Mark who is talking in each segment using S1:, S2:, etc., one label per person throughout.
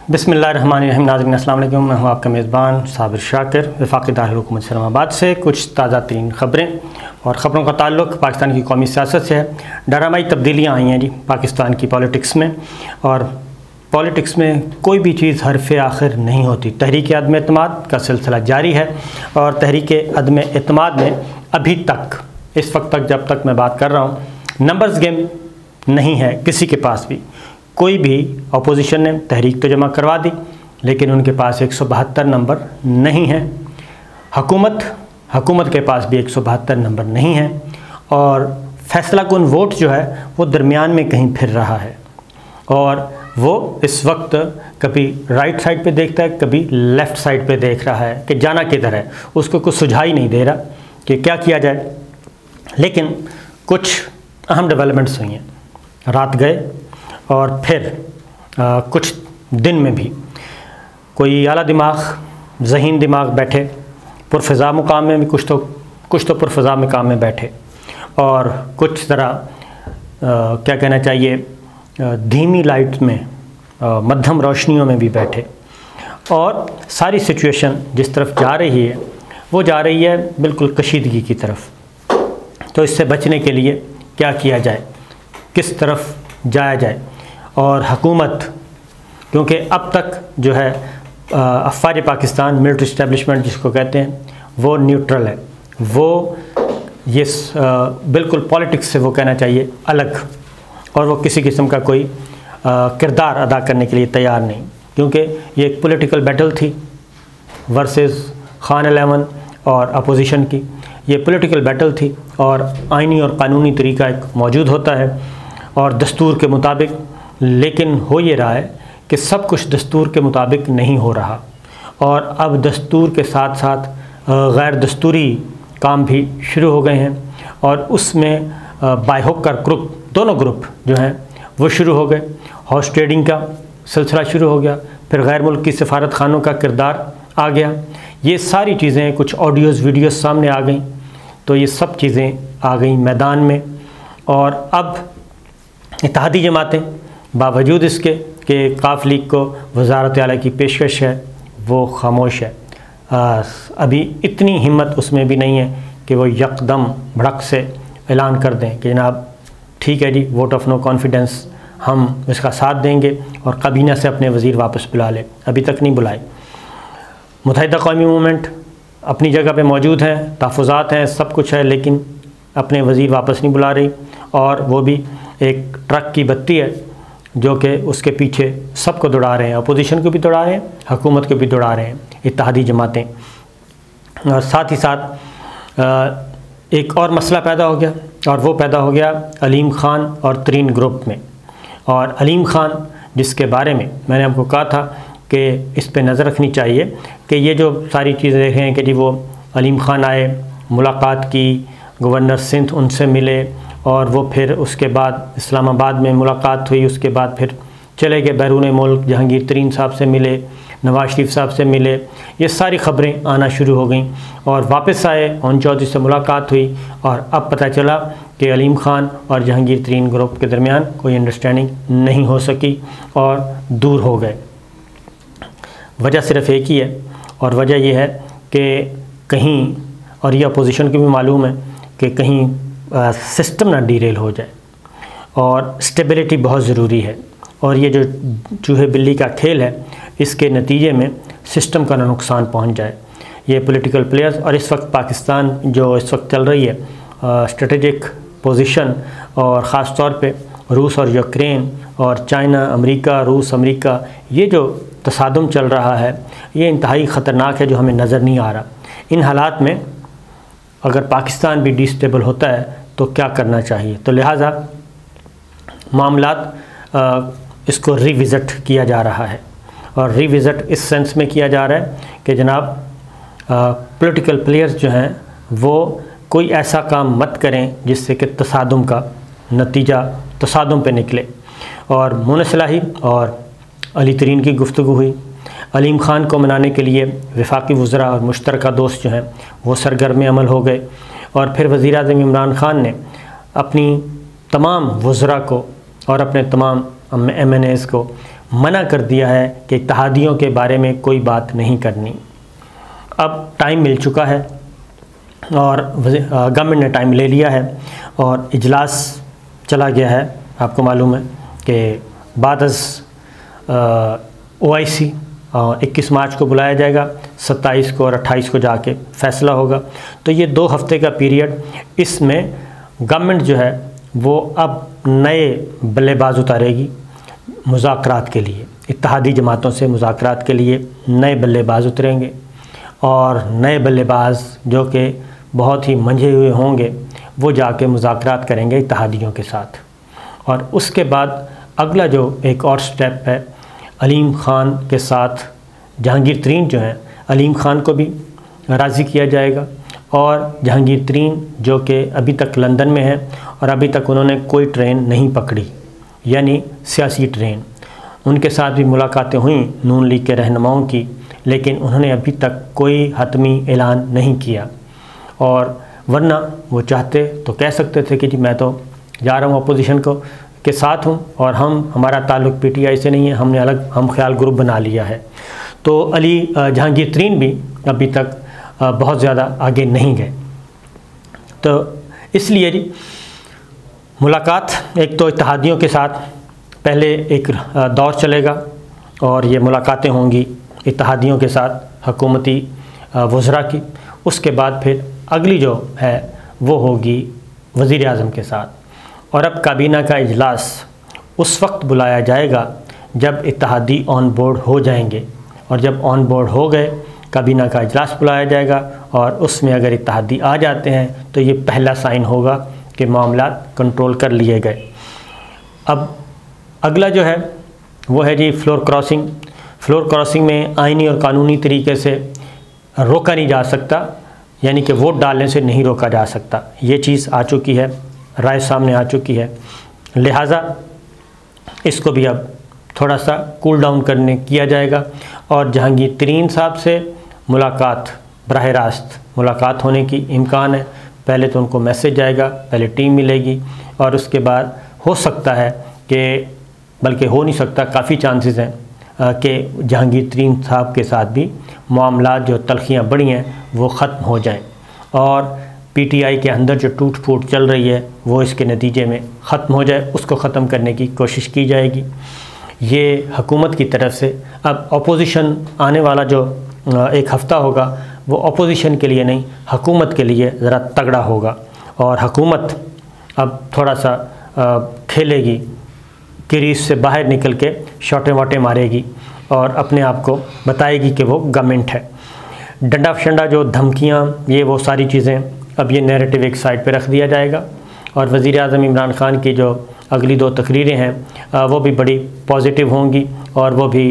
S1: बिस्मिल्लाहिर्रहमानिर्रहीम। नाज़रीन अस्सलाम वालेकुम। मैं हूँ आपका मेज़बान साबिर शाकिर, वफाक़ी दारुल हुकूमत इस्लामाबाद से कुछ ताज़ा तरीन ख़बरें और ख़बरों का ताल्लुक़ पाकिस्तान की कौमी सियासत से है। डरामाई तब्दीलियाँ आई हैं जी पाकिस्तान की पॉलिटिक्स में, और पॉलिटिक्स में कोई भी चीज़ हरफ़ आखिर नहीं होती। तहरीक अदम एतमाद का सिलसिला जारी है, और तहरीक अदम एतमाद में अभी तक, इस वक्त तक जब तक मैं बात कर रहा हूँ, नंबर्स गेम नहीं है किसी के पास भी। कोई भी अपोजिशन ने तहरीक तो जमा करवा दी, लेकिन उनके पास 172 नंबर नहीं है। हुकूमत के पास भी 172 नंबर नहीं है, और फैसला कुन वोट जो है वो दरमियान में कहीं फिर रहा है, और वो इस वक्त कभी राइट साइड पे देखता है, कभी लेफ़्ट साइड पे देख रहा है कि जाना किधर है। उसको कुछ सुझाव ही नहीं दे रहा कि क्या किया जाए। लेकिन कुछ अहम डेवलपमेंट्स हुई हैं। रात गए और फिर कुछ दिन में भी कोई आला दिमाग, ज़हीन दिमाग बैठे पुरफ़िज़ा मुकाम में भी, कुछ तो पुरफ़िज़ा मुकाम में बैठे, और कुछ ज़रा क्या कहना चाहिए, धीमी लाइट में, मध्यम रोशनियों में भी बैठे। और सारी सिचुएशन जिस तरफ जा रही है वो जा रही है बिल्कुल कशीदगी की तरफ। तो इससे बचने के लिए क्या किया जाए, किस तरफ जाया जाए। और हुकूमत, क्योंकि अब तक जो है अफ़वाज पाकिस्तान, मिलिट्री इस्टेब्लिशमेंट जिसको कहते हैं, वो न्यूट्रल है। वो ये बिल्कुल पॉलिटिक्स से वो कहना चाहिए अलग, और वो किसी किस्म का कोई किरदार अदा करने के लिए तैयार नहीं, क्योंकि ये एक पॉलिटिकल बैटल थी वर्सेस खान 11 और अपोजिशन की। ये पॉलिटिकल बैटल थी, और आइनी और कानूनी तरीका एक मौजूद होता है और दस्तूर के मुताबिक। लेकिन हो ये रहा है कि सब कुछ दस्तूर के मुताबिक नहीं हो रहा, और अब दस्तूर के साथ साथ गैर दस्तूरी काम भी शुरू हो गए हैं, और उसमें बाय हुक और क्रुक दोनों ग्रुप जो हैं वो शुरू हो गए। हॉर्स ट्रेडिंग का सिलसिला शुरू हो गया, फिर गैर मुल्की सफारत खानों का किरदार आ गया। ये सारी चीज़ें, कुछ ऑडियोज़ वीडियोज़ सामने आ गई, तो ये सब चीज़ें आ गई मैदान में। और अब इत्तेहादी जमातें, बावजूद इसके कि काफ लीग को वज़ारत आला की पेशकश है, वो खामोश है। अभी इतनी हिम्मत उसमें भी नहीं है कि वो यकदम भड़क से ऐलान कर दें कि जनाब ठीक है जी, वोट ऑफ नो कॉन्फिडेंस, हम इसका साथ देंगे और काबीना से अपने वज़ीर वापस बुला लें। अभी तक नहीं बुलाए। मुत्तहिदा कौमी मूवमेंट अपनी जगह पे मौजूद हैं, तहफ़्फ़ुज़ात हैं, सब कुछ है, लेकिन अपने वज़ीर वापस नहीं बुला रही। और वो भी एक ट्रक की बत्ती है जो कि उसके पीछे सबको दौड़ा रहे हैं, अपोजिशन को भी दौड़ा रहे हैं, हुकूमत को भी दौड़ा रहे हैं इत्तेहादी जमातें। और साथ ही साथ एक और मसला पैदा हो गया, और वो पैदा हो गया अलीम ख़ान और तरीन ग्रुप में। और अलीम ख़ान, जिसके बारे में मैंने आपको कहा था कि इस पे नज़र रखनी चाहिए कि ये जो सारी चीज़ें देख रहे हैं कि जी वो अलीम ख़ान आए, मुलाकात की, गवर्नर सिंध उनसे मिले, और वो फिर उसके बाद इस्लामाबाद में मुलाकात हुई, उसके बाद फिर चले गए बैरून मुल्क, जहांगीर तरीन साहब से मिले, नवाज शरीफ साहब से मिले। ये सारी ख़बरें आना शुरू हो गईं, और वापस आए, ओन चौधरी से मुलाकात हुई, और अब पता चला कि अलीम ख़ान और जहांगीर तरीन ग्रुप के दरमियान कोई अंडरस्टैंडिंग नहीं हो सकी और दूर हो गए। वजह सिर्फ़ एक ही है, और वजह यह है कि कहीं, और ये अपोजिशन को भी मालूम है कि कहीं सिस्टम ना डीरेल हो जाए, और स्टेबिलिटी बहुत ज़रूरी है। और ये जो चूहे बिल्ली का खेल है, इसके नतीजे में सिस्टम का ना नुकसान पहुंच जाए। ये पॉलिटिकल प्लेयर्स, और इस वक्त पाकिस्तान जो इस वक्त चल रही है स्ट्रेटेजिक पोजीशन, और ख़ास तौर पे रूस और यूक्रेन, और चाइना अमेरिका, रूस अमेरिका, ये जो तसादुम चल रहा है, ये इंतहाई ख़तरनाक है, जो हमें नज़र नहीं आ रहा। इन हालात में अगर पाकिस्तान भी डिस्टेबल होता है तो क्या करना चाहिए। तो लिहाजा मामलात इसको रिविज़िट किया जा रहा है, और रिविज़िट इस सेंस में किया जा रहा है कि जनाब पॉलिटिकल प्लेयर्स जो हैं वो कोई ऐसा काम मत करें जिससे कि तसादुम का नतीजा तसादुम पे निकले। और मोहन सलाही और अली तरीन की गुफ्तगू हुई। अलीम ख़ान को मनाने के लिए वफाकी वज़रा और मुश्तरका दोस्त जो हैं वो सरगर्म अमल हो गए, और फिर वज़ीर आज़म इमरान ख़ान ने अपनी तमाम वज़रा को और अपने तमाम MNAs को मना कर दिया है कि इत्तेहादियों के बारे में कोई बात नहीं करनी। अब टाइम मिल चुका है और गवर्नमेंट ने टाइम ले लिया है और इजलास चला गया है। आपको मालूम है कि बाद OIC 21 मार्च को बुलाया जाएगा, 27 को और 28 को जाके फ़ैसला होगा। तो ये 2 हफ्ते का पीरियड, इसमें गवर्नमेंट जो है वो अब नए बल्लेबाज उतारेगी मुज़ाकरात के लिए। इत्तेहादी जमातों से मुज़ाकरात के लिए नए बल्लेबाज उतरेंगे और नए बल्लेबाज जो कि बहुत ही मंझे हुए होंगे वो जाके मुज़ाकरात करेंगे इत्तेहादियों के साथ। और उसके बाद अगला जो एक और स्टेप है, अलीम ख़ान के साथ जहांगीर तरीन जो हैं, अलीम ख़ान को भी राज़ी किया जाएगा। और जहांगीर तरीन जो कि अभी तक लंदन में हैं और अभी तक उन्होंने कोई ट्रेन नहीं पकड़ी, यानी सियासी ट्रेन, उनके साथ भी मुलाकातें हुई नून लीग के रहनुमाओं की, लेकिन उन्होंने अभी तक कोई हतमी ऐलान नहीं किया। और वरना वो चाहते तो कह सकते थे कि जी मैं तो जा रहा हूँ अपोजिशन के साथ हूँ और हमारा ताल्लुक़ PTI से नहीं है, हमने अलग हम ख्याल ग्रुप बना लिया है। तो जहांगीर तरीन भी अभी तक बहुत ज़्यादा आगे नहीं गए। तो इसलिए जी मुलाकात एक तो इत्तेहादियों के साथ पहले एक दौर चलेगा और ये मुलाकातें होंगी इत्तेहादियों के साथ हुकूमती वज़रा की। उसके बाद फिर अगली जो है वो होगी वज़ीर आज़म के साथ। और अब काबीना का इजलास उस वक्त बुलाया जाएगा जब इत्तेहादी ऑन बोर्ड हो जाएंगे, और जब ऑन बोर्ड हो गए काबीना का इजलास बुलाया जाएगा और उसमें अगर इत्तेहादी आ जाते हैं तो ये पहला साइन होगा कि मामला कंट्रोल कर लिए गए। अब अगला जो है वो है जी फ्लोर क्रॉसिंग। फ्लोर क्रॉसिंग में आइनी और कानूनी तरीके से रोका नहीं जा सकता, यानी कि वोट डालने से नहीं रोका जा सकता। ये चीज़ आ चुकी है, राय सामने आ चुकी है, लिहाजा इसको भी अब थोड़ा सा कूल डाउन करने किया जाएगा। और जहांगीर तरीन साहब से मुलाकात, बराह रास्त मुलाकात होने की इम्कान है। पहले तो उनको मैसेज आएगा, पहले टीम मिलेगी और उसके बाद हो सकता है कि, बल्कि हो नहीं सकता, काफ़ी चांसेस हैं कि जहांगीर तरीन साहब के साथ भी मामला जो तलखियाँ बढ़ी हैं वो ख़त्म हो जाएं और PTI के अंदर जो टूट फूट चल रही है वो इसके नतीजे में ख़त्म हो जाए, उसको ख़त्म करने की कोशिश की जाएगी। ये हुकूमत की तरफ से अब अपोजिशन आने वाला जो एक हफ़्ता होगा वो अपोजिशन के लिए नहीं, हुकूमत के लिए ज़रा तगड़ा होगा। और हुकूमत अब थोड़ा सा खेलेगी, क्रीज से बाहर निकल के शॉटे वाटे मारेगी और अपने आप को बताएगी कि वो गवर्नमेंट है। डंडा फशंडा जो धमकियाँ, ये वो सारी चीज़ें, अब ये नैरेटिव एक साइड पे रख दिया जाएगा। और वज़ीर आज़म इमरान ख़ान की जो अगली 2 तकरीरें हैं वो भी बड़ी पॉजिटिव होंगी और वो भी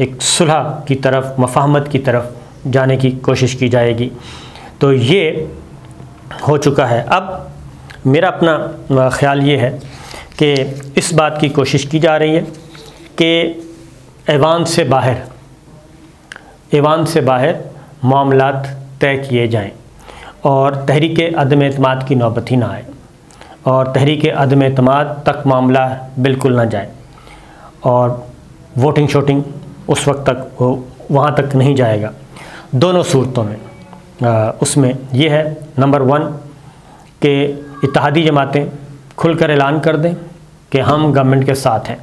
S1: एक सुलह की तरफ, मफाहमत की तरफ जाने की कोशिश की जाएगी। तो ये हो चुका है। अब मेरा अपना ख़्याल ये है कि इस बात की कोशिश की जा रही है कि ऐवान से बाहर मामलात तय किए जाएं और तहरीक अदम एतमाद की नौबत ही ना आए और तहरीक अदम एतमाद तक मामला बिल्कुल ना जाए और वोटिंग शोटिंग उस वक्त तक वहाँ तक नहीं जाएगा। दोनों सूरतों में उसमें यह है, नंबर 1 कि इत्तेहादी जमातें खुलकर ऐलान कर दें कि हम गवर्नमेंट के साथ हैं।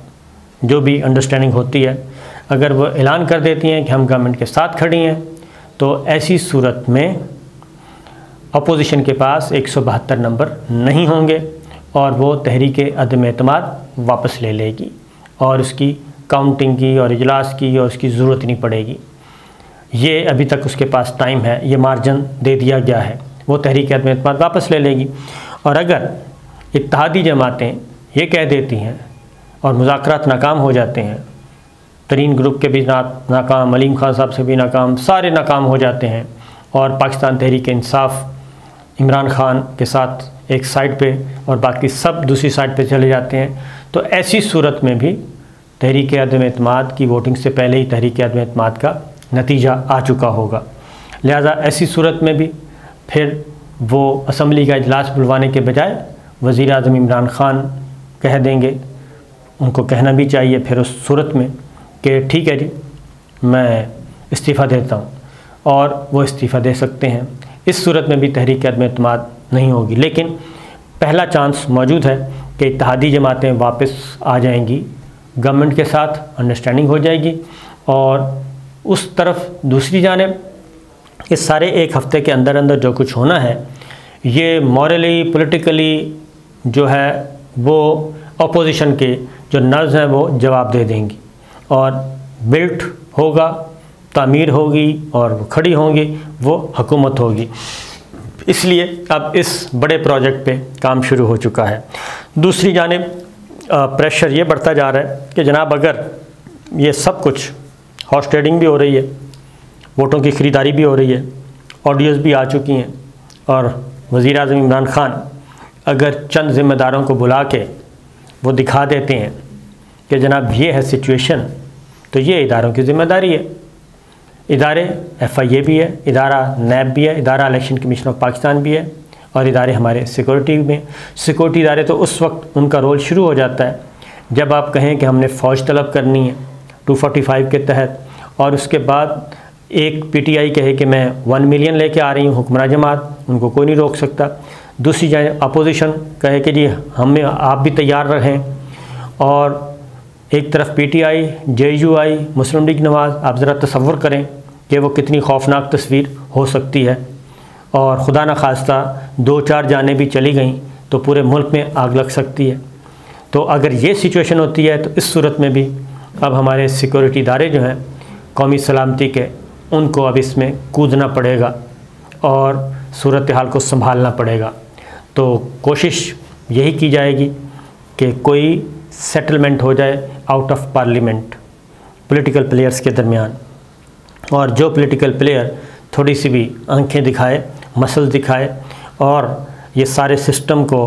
S1: जो भी अंडरस्टैंडिंग होती है, अगर वो ऐलान कर देती हैं कि हम गवर्नमेंट के साथ खड़ी हैं, तो ऐसी सूरत में अपोजिशन के पास 172 नंबर नहीं होंगे और वो तहरीक अदम एतमाद वापस ले लेगी और उसकी काउंटिंग की और इजलास की और उसकी ज़रूरत नहीं पड़ेगी। ये अभी तक उसके पास टाइम है, ये मार्जिन दे दिया गया है, वो तहरीक अदम एतमाद वापस ले लेगी। और अगर इत्तेहादी जमातें ये कह देती हैं और मुज़ाकरात नाकाम हो जाते हैं, तरीन ग्रुप के भी नाकाम, अलीम ख़ान साहब से भी नाकाम, सारे नाकाम हो जाते हैं और पाकिस्तान तहरीक इंसाफ इमरान ख़ान के साथ एक साइड पे और बाकी सब दूसरी साइड पे चले जाते हैं, तो ऐसी सूरत में भी तहरीक अदम एतमाद की वोटिंग से पहले ही तहरीक अदम एतमाद का नतीजा आ चुका होगा। लिहाजा ऐसी सूरत में भी फिर वो असम्बली का इजलास बुलवाने के बजाय वज़ीर आज़म इमरान ख़ान कह देंगे, उनको कहना भी चाहिए फिर उस सूरत में कि ठीक है जी, मैं इस्तीफ़ा देता हूँ, और वो इस्तीफ़ा दे सकते हैं। इस सूरत में भी तहरीक अदम एतमाद नहीं होगी, लेकिन पहला चांस मौजूद है कि इत्तेहादी जमातें वापस आ जाएंगी, गवर्नमेंट के साथ अंडरस्टैंडिंग हो जाएगी, और उस तरफ दूसरी जानिब इस सारे एक हफ़्ते के अंदर अंदर जो कुछ होना है, ये मॉरली पॉलिटिकली जो है वो अपोजिशन के जो नर्व्स हैं वो जवाब दे देंगी, और बिल्ट होगा, तामीर होगी, और वो खड़ी होंगी, वो हुकूमत होगी। इसलिए अब इस बड़े प्रोजेक्ट पे काम शुरू हो चुका है। दूसरी जानिब प्रेशर ये बढ़ता जा रहा है कि जनाब अगर ये सब कुछ, हॉर्स ट्रेडिंग भी हो रही है, वोटों की ख़रीदारी भी हो रही है, ऑडियोज़ भी आ चुकी हैं, और वज़ीर आज़म इमरान ख़ान अगर चंद ज़िम्मेदारों को बुला के वो दिखा देते हैं कि जनाब ये है सिचुएशन, तो ये इदारों की ज़िम्मेदारी है। इदारे FIA भी है, इदारा नैब भी है, इदारा इलेक्शन कमीशन ऑफ पाकिस्तान भी है, और इदारे हमारे सिक्योरिटी में। सिक्योरिटी इदारे तो उस वक्त उनका रोल शुरू हो जाता है जब आप कहें कि हमने फ़ौज तलब करनी है 245 के तहत, और उसके बाद एक PTI कहे कि मैं 1 मिलियन लेके आ रही हूँ हुक्मरान जमात, उनको कोई नहीं रोक सकता। दूसरी जानिब अपोजिशन कहे कि जी हमें आप भी तैयार रहें, और एक तरफ PTI, JUI, मुस्लिम लीग नवाज़, आप ज़रा तसव्वुर करें कि वो कितनी खौफनाक तस्वीर हो सकती है, और खुदा न खास्ता 2-4 जानें भी चली गईं तो पूरे मुल्क में आग लग सकती है। तो अगर ये सिचुएशन होती है तो इस सूरत में भी अब हमारे सिक्योरिटी इदारे जो हैं कौमी सलामती के, उनको अब इसमें कूदना पड़ेगा और सूरत हाल को संभालना पड़ेगा। तो कोशिश यही की जाएगी कि कोई सेटलमेंट हो जाए out of parliament political players के दरमियान, और जो पॉलिटिकल प्लेयर थोड़ी सी भी आंखें दिखाए, मसल दिखाए, और ये सारे सिस्टम को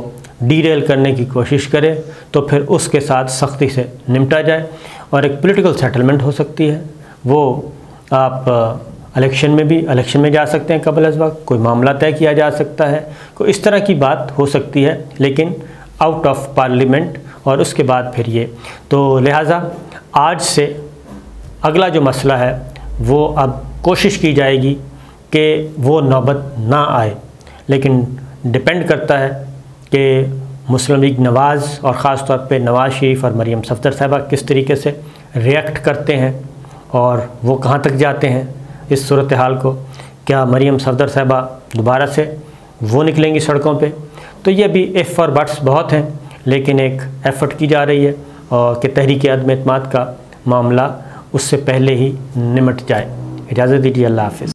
S1: डीरेल करने की कोशिश करे, तो फिर उसके साथ सख्ती से निपटा जाए और एक पॉलिटिकल सेटलमेंट हो सकती है। वो आप इलेक्शन में जा सकते हैं, कबल अज़ वक्त कोई मामला तय किया जा सकता है, कोई इस तरह की बात हो सकती है, लेकिन आउट ऑफ पार्लियामेंट, और उसके बाद फिर ये। तो लिहाजा आज से अगला जो मसला है वो अब कोशिश की जाएगी कि वो नौबत ना आए, लेकिन डिपेंड करता है कि मुस्लिम लीग नवाज़ और ख़ास तौर पे नवाज़ शरीफ और मरीम सफ़दर साहिबा किस तरीके से रिएक्ट करते हैं, और वो कहाँ तक जाते हैं इस सूरत हाल को। क्या मरीम सफ़दर साहिबा दोबारा से वो निकलेंगी सड़कों पे? तो ये भी इफ़ और बट्स बहुत हैं, लेकिन एक एफ़र्ट की जा रही है और कि तहरीक अदम एतमाद का मामला उससे पहले ही निमट जाए। इजाज़त दीजिए, अल्लाह हाफ़िज़।